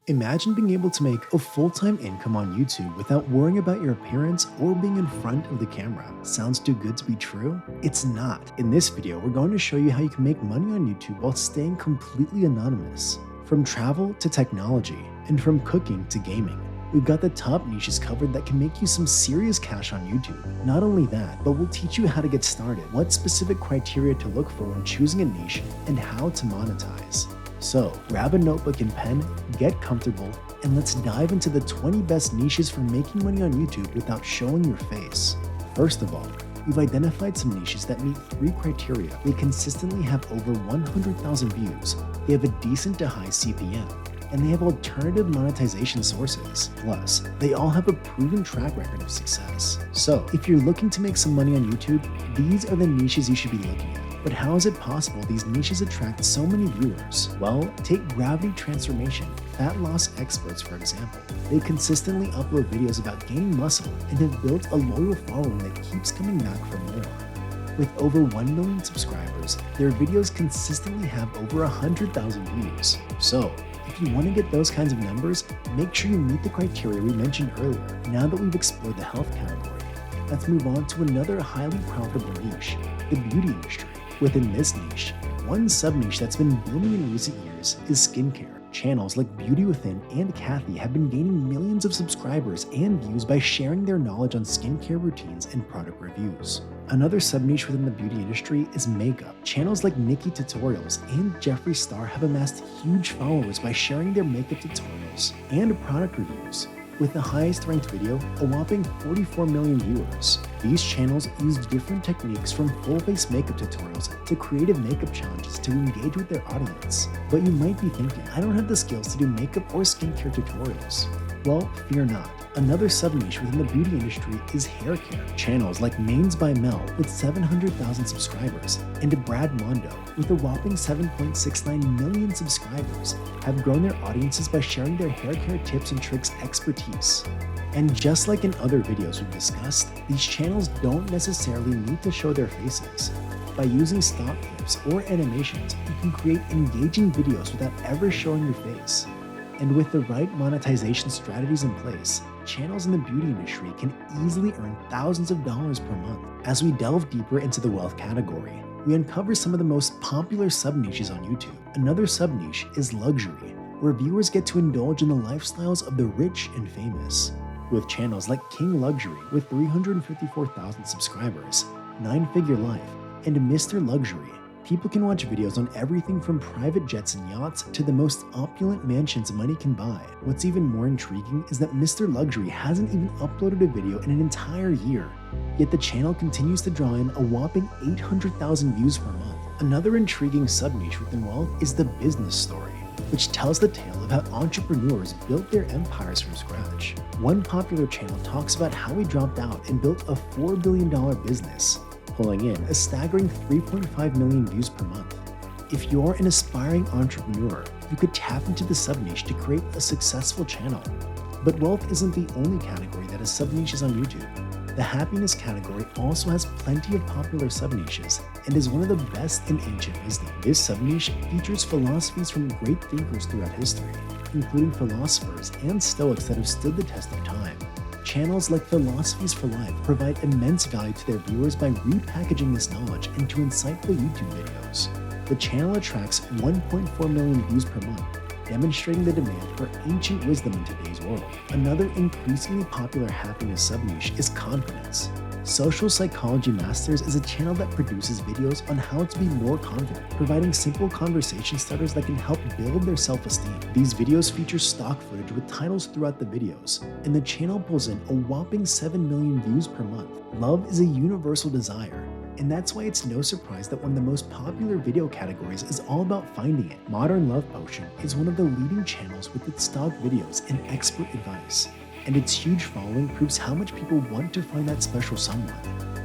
Imagine being able to make a full-time income on YouTube without worrying about your appearance or being in front of the camera. Sounds too good to be true? It's not. In this video, we're going to show you how you can make money on YouTube while staying completely anonymous. From travel to technology, and from cooking to gaming, we've got the top niches covered that can make you some serious cash on YouTube. Not only that, but we'll teach you how to get started, what specific criteria to look for when choosing a niche, and how to monetize. So, grab a notebook and pen, get comfortable, and let's dive into the 20 best niches for making money on YouTube without showing your face. First of all, we've identified some niches that meet 3 criteria. They consistently have over 100,000 views, they have a decent to high CPM, and they have alternative monetization sources. Plus, they all have a proven track record of success. So, if you're looking to make some money on YouTube, these are the niches you should be looking at. But how is it possible these niches attract so many viewers? Well, take gravity transformation, fat loss experts for example. They consistently upload videos about gaining muscle and have built a loyal following that keeps coming back for more. With over 1 million subscribers, their videos consistently have over 100,000 views. So, if you want to get those kinds of numbers, make sure you meet the criteria we mentioned earlier. Now that we've explored the health category, let's move on to another highly profitable niche, the beauty industry. Within this niche, one sub-niche that's been booming in recent years is skincare. Channels like Beauty Within and Kathy have been gaining millions of subscribers and views by sharing their knowledge on skincare routines and product reviews. Another sub-niche within the beauty industry is makeup. Channels like Nikki Tutorials and Jeffree Star have amassed huge followers by sharing their makeup tutorials and product reviews, with the highest ranked video a whopping 44 million viewers. These channels use different techniques from full-face makeup tutorials to creative makeup challenges to engage with their audience. But you might be thinking, I don't have the skills to do makeup or skincare tutorials. Well, fear not. Another sub-niche within the beauty industry is hair care. Channels like Mains by Mel with 700,000 subscribers and Brad Mondo with a whopping 7.69 million subscribers have grown their audiences by sharing their hair care tips and tricks expertise. And just like in other videos we've discussed, these channels don't necessarily need to show their faces. By using stock clips or animations, you can create engaging videos without ever showing your face. And with the right monetization strategies in place, channels in the beauty industry can easily earn thousands of dollars per month. As we delve deeper into the wealth category, we uncover some of the most popular sub-niches on YouTube. Another sub-niche is luxury, where viewers get to indulge in the lifestyles of the rich and famous. With channels like King Luxury with 354,000 subscribers, 9-Figure Life, and Mr. Luxury, people can watch videos on everything from private jets and yachts to the most opulent mansions money can buy. What's even more intriguing is that Mr. Luxury hasn't even uploaded a video in an entire year, yet the channel continues to draw in a whopping 800,000 views per month. Another intriguing sub-niche within wealth is the business story, which tells the tale of how entrepreneurs built their empires from scratch. One popular channel talks about how he dropped out and built a $4 billion business, pulling in a staggering 3.5 million views per month. If you're an aspiring entrepreneur, you could tap into the sub-niche to create a successful channel. But wealth isn't the only category that has sub-niches on YouTube. The happiness category also has plenty of popular sub-niches and is one of the best in ancient wisdom. This sub-niche features philosophies from great thinkers throughout history, including philosophers and stoics that have stood the test of time. Channels like Philosophies for Life provide immense value to their viewers by repackaging this knowledge into insightful YouTube videos. The channel attracts 1.4 million views per month, demonstrating the demand for ancient wisdom in today's world. Another increasingly popular happiness sub-niche is confidence. Social Psychology Masters is a channel that produces videos on how to be more confident, providing simple conversation starters that can help build their self-esteem. These videos feature stock footage with titles throughout the videos, and the channel pulls in a whopping 7 million views per month. Love is a universal desire, and that's why it's no surprise that one of the most popular video categories is all about finding it. Modern Love Potion is one of the leading channels with its stock videos and expert advice, and its huge following proves how much people want to find that special someone.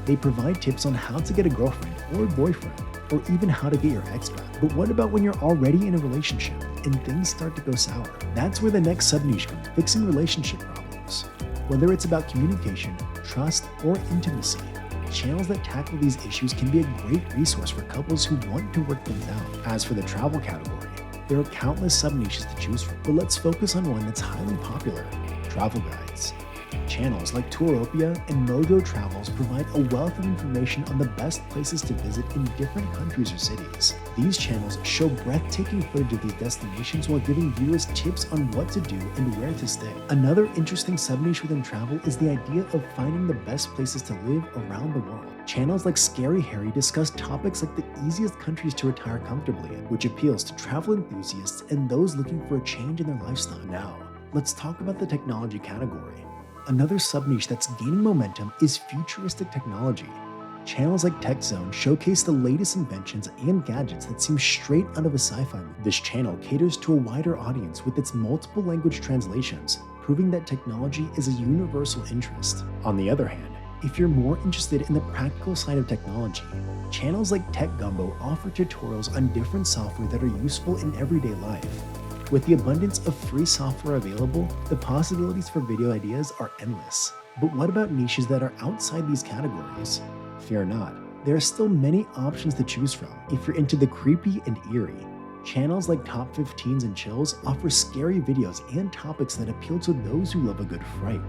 They provide tips on how to get a girlfriend or boyfriend, or even how to get your ex back. But what about when you're already in a relationship and things start to go sour? That's where the next sub-niche comes, fixing relationship problems. Whether it's about communication, trust, or intimacy, channels that tackle these issues can be a great resource for couples who want to work things out. As for the travel category, There are countless sub-niches to choose from, but let's focus on one that's highly popular: travel guides. Channels like Touropia and Mojo Travels provide a wealth of information on the best places to visit in different countries or cities. These channels show breathtaking footage of these destinations while giving viewers tips on what to do and where to stay. Another interesting sub-niche within travel is the idea of finding the best places to live around the world. Channels like Scary Harry discuss topics like the easiest countries to retire comfortably in, which appeals to travel enthusiasts and those looking for a change in their lifestyle. Now, let's talk about the technology category. Another sub-niche that's gaining momentum is futuristic technology. Channels like TechZone showcase the latest inventions and gadgets that seem straight out of a sci-fi movie. This channel caters to a wider audience with its multiple language translations, proving that technology is a universal interest. On the other hand, if you're more interested in the practical side of technology, channels like Tech Gumbo offer tutorials on different software that are useful in everyday life. With the abundance of free software available, the possibilities for video ideas are endless. But what about niches that are outside these categories? Fear not, there are still many options to choose from. If you're into the creepy and eerie, channels like Top 15s and Chills offer scary videos and topics that appeal to those who love a good fright.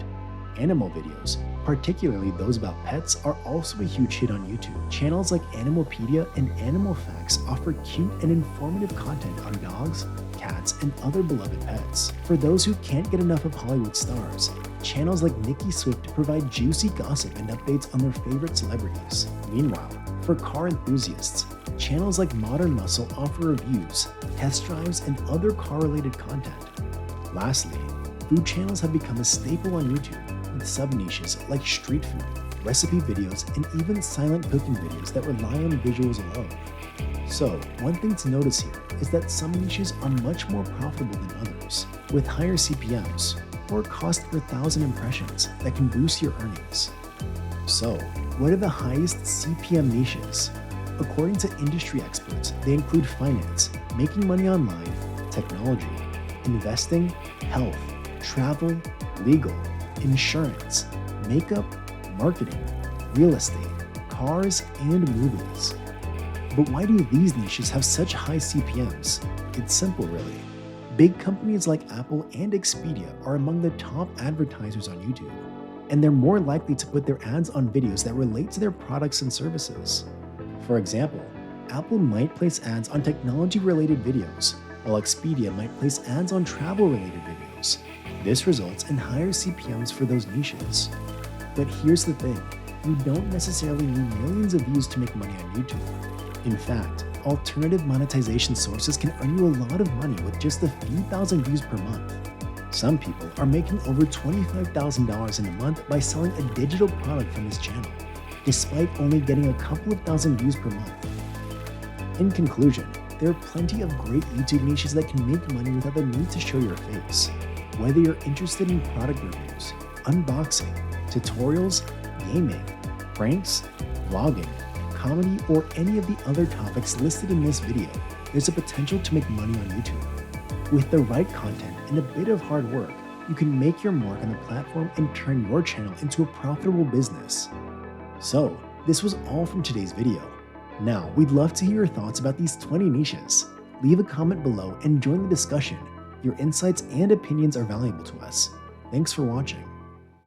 Animal videos, particularly those about pets, are also a huge hit on YouTube. Channels like Animalpedia and Animal Facts offer cute and informative content on dogs, cats, and other beloved pets. For those who can't get enough of Hollywood stars, channels like Nikki Swift provide juicy gossip and updates on their favorite celebrities. Meanwhile, for car enthusiasts, channels like Modern Muscle offer reviews, test drives, and other car-related content. Lastly, food channels have become a staple on YouTube, with sub-niches like street food, recipe videos, and even silent cooking videos that rely on visuals alone. So, one thing to notice here is that some niches are much more profitable than others, with higher CPMs, or cost per 1,000 impressions that can boost your earnings. So, what are the highest CPM niches? According to industry experts, they include finance, making money online, technology, investing, health, travel, legal, insurance, makeup, marketing, real estate, cars, and movies. But why do these niches have such high CPMs? It's simple, really. Big companies like Apple and Expedia are among the top advertisers on YouTube, and they're more likely to put their ads on videos that relate to their products and services. For example, Apple might place ads on technology-related videos, while Expedia might place ads on travel-related videos. This results in higher CPMs for those niches. But here's the thing, you don't necessarily need millions of views to make money on YouTube. In fact, alternative monetization sources can earn you a lot of money with just a few thousand views per month. Some people are making over $25,000 in a month by selling a digital product from this channel, despite only getting a couple of thousand views per month. In conclusion, there are plenty of great YouTube niches that can make money without the need to show your face. Whether you're interested in product reviews, unboxing, tutorials, gaming, pranks, vlogging, comedy, or any of the other topics listed in this video, there's a potential to make money on YouTube. With the right content and a bit of hard work, you can make your mark on the platform and turn your channel into a profitable business. So, this was all from today's video. Now, we'd love to hear your thoughts about these 20 niches. Leave a comment below and join the discussion. Your insights and opinions are valuable to us. Thanks for watching.